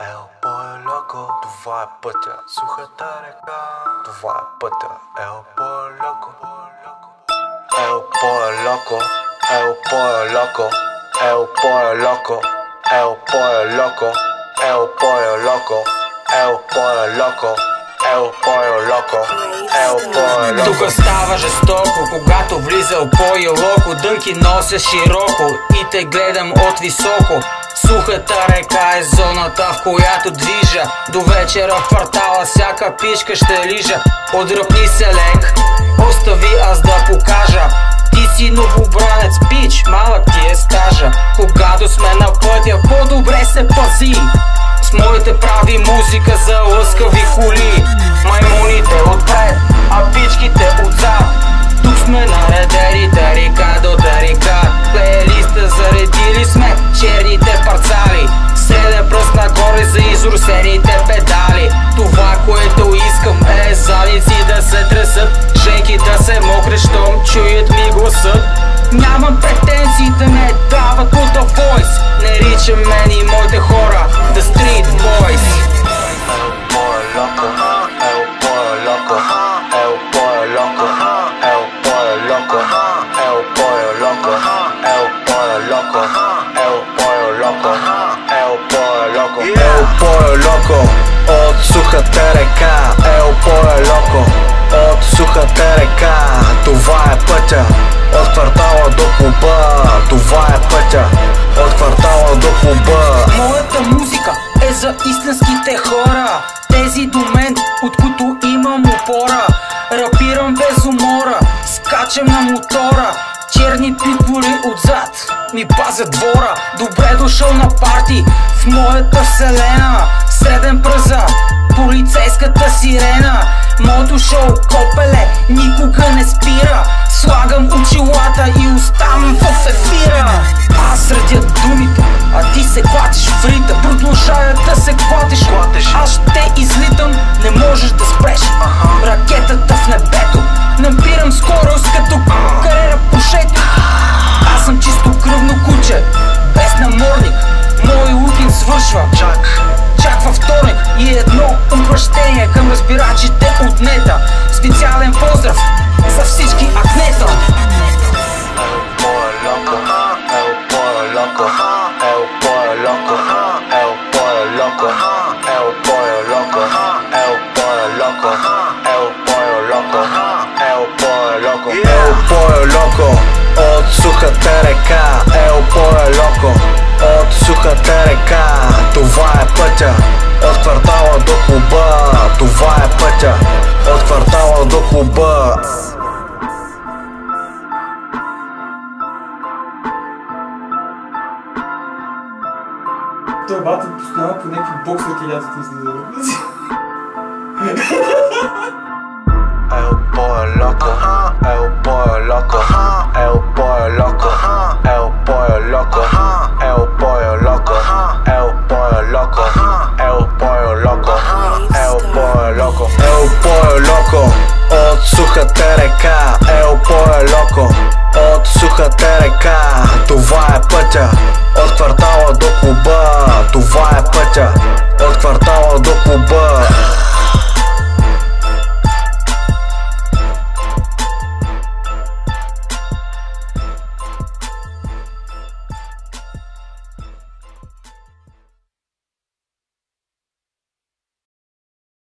Ел по-леко, това е пътя. Сухата река, това е пътя. Ел по-леко, ел по-леко, ел по-леко, ел по-леко, ел по-леко, ел по-леко, ел по-леко, ел по-леко, ел по-леко. Тук става жестоко, когато влиза по-локо. Дънки нося широко и те гледам от високо. Сухата река е зоната, в която движа. До вечера в квартала всяка пишка ще лижа. Отдръпни се лек, остави аз да покажа. Ти си новобранец, пич, малък ти е стажа. Когато сме на пътя, по-добре се пази. С моите прави музика за лъскави коли. Маймуните отпред, а пичките отзад. Тук сме наредени тарика до тарика. Плейлиста заредили сме черните парцали. Среден пръст нагоре за изрусените педали. Това, което искам е задници да се тресат, женки да се мокре, щом чуят ми гласът. Нямам претенции да не дават по The Voice. Не ричам мен и моите хора The Street Boys. Ел по-леко, ел по-леко, ел по-леко, ел по-леко, ел по-леко, ел по-леко, ел по-леко, ел по-леко, ел по-леко. От сухата река, ел по-леко. От сухата река, това е пътя. От квартала до клуба, това е пътя. От квартала до клуба. Моята музика е за истинските хора, тези до мен, от които имам опора. Рапирам без умора, скачам на мотора. Черни питбули отзад ми пазят двора. Добре дошъл на парти в моята вселена. Среден пръза, полицейската сирена. Моето шоу, копеле, никога не спира. Слагам очилата и оставам в ефира. Аз редя думите, а ти се клатиш в рита. Продължая да се клатиш, аз ще излитам, не можеш да спреш ракетата в небето. Набирам скорост като карера по шето. Аз съм чисто кръвно куче, без намордник. Мой уикенд свършва чак във вторник. И едно обращение към разбирачите от нета. Специален поздрав за всички акнета. Ел по-леко, ел по-леко, ел по-леко, ел по-леко, ел по-леко, ел по-леко, ел по-леко, ел по-леко, ел по-леко. От сухата река, ел по-леко. От сухата река, това е пътя. От квартала до клуба, това е пътя. От квартала до клуба. Той бата постоянно по някакви боксерки лятото излиза. Ел по-леко, ел по-леко, ел по-леко.